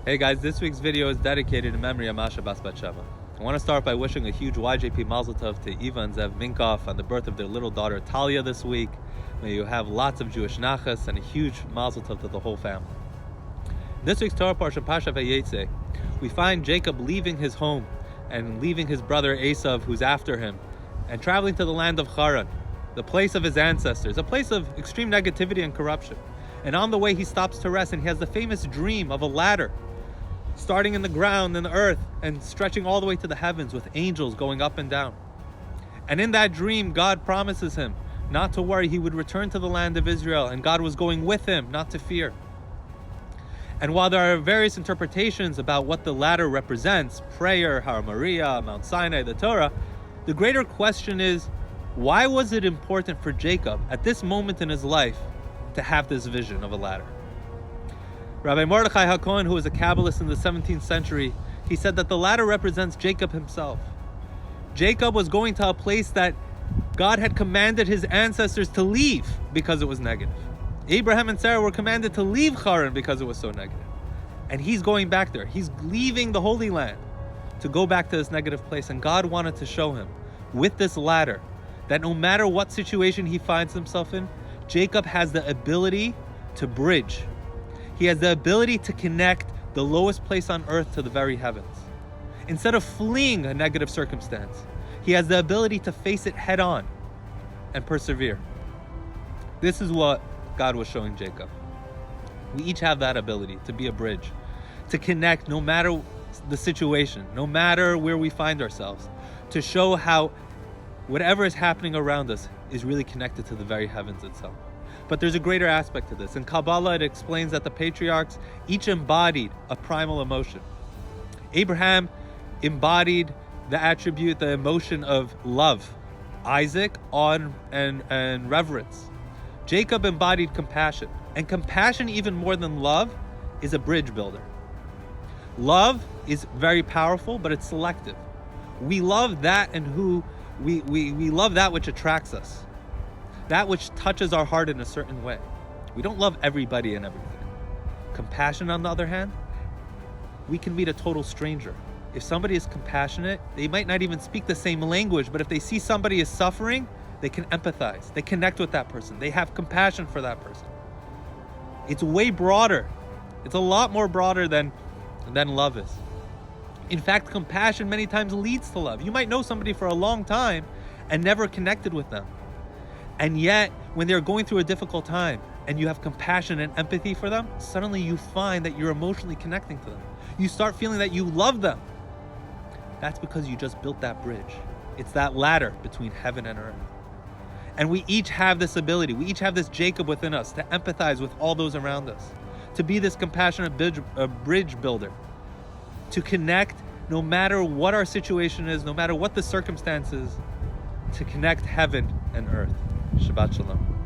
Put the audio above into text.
Hey guys, this week's video is dedicated in memory of Masha Bas Batsheva. I want to start by wishing a huge YJP Mazel Tov to Eva and Zev Minkoff on the birth of their little daughter Talia this week. May you have lots of Jewish nachas and a huge Mazel Tov to the whole family. In this week's Torah Parsha, Pasha Vayetze, we find Jacob leaving his home and leaving his brother Esav, who's after him, and traveling to the land of Haran, the place of his ancestors, a place of extreme negativity and corruption. And on the way he stops to rest, and he has the famous dream of a ladder starting in the ground, in the earth, and stretching all the way to the heavens with angels going up and down. And in that dream, God promises him not to worry. He would return to the land of Israel, and God was going with him, not to fear. And while there are various interpretations about what the ladder represents, prayer, Har Moriah, Mount Sinai, the Torah, the greater question is, why was it important for Jacob at this moment in his life to have this vision of a ladder? Rabbi Mordechai HaKohen, who was a Kabbalist in the 17th century, he said that the ladder represents Jacob himself. Jacob was going to a place that God had commanded his ancestors to leave because it was negative. Abraham and Sarah were commanded to leave Haran because it was so negative. And he's going back there. He's leaving the Holy Land to go back to this negative place. And God wanted to show him with this ladder that no matter what situation he finds himself in, Jacob has the ability to bridge. He has the ability to connect the lowest place on earth to the very heavens. Instead of fleeing a negative circumstance, he has the ability to face it head on and persevere. This is what God was showing Jacob. We each have that ability to be a bridge, to connect no matter the situation, no matter where we find ourselves, to show how whatever is happening around us is really connected to the very heavens itself. But there's a greater aspect to this. In Kabbalah, it explains that the patriarchs each embodied a primal emotion. Abraham embodied the attribute, the emotion of love. Isaac, awe and reverence. Jacob embodied compassion. And compassion, even more than love, is a bridge builder. Love is very powerful, but it's selective. We love that and who we love that which attracts us. That which touches our heart in a certain way. We don't love everybody and everything. Compassion, on the other hand, we can meet a total stranger. If somebody is compassionate, they might not even speak the same language, but if they see somebody is suffering, they can empathize. They connect with that person. They have compassion for that person. It's way broader. It's a lot more broader than love is. In fact, compassion many times leads to love. You might know somebody for a long time and never connected with them. And yet, when they're going through a difficult time and you have compassion and empathy for them, suddenly you find that you're emotionally connecting to them. You start feeling that you love them. That's because you just built that bridge. It's that ladder between heaven and earth. And we each have this ability. We each have this Jacob within us to empathize with all those around us, to be this compassionate bridge builder, to connect no matter what our situation is, no matter what the circumstances, to connect heaven and earth. Shabbat Shalom.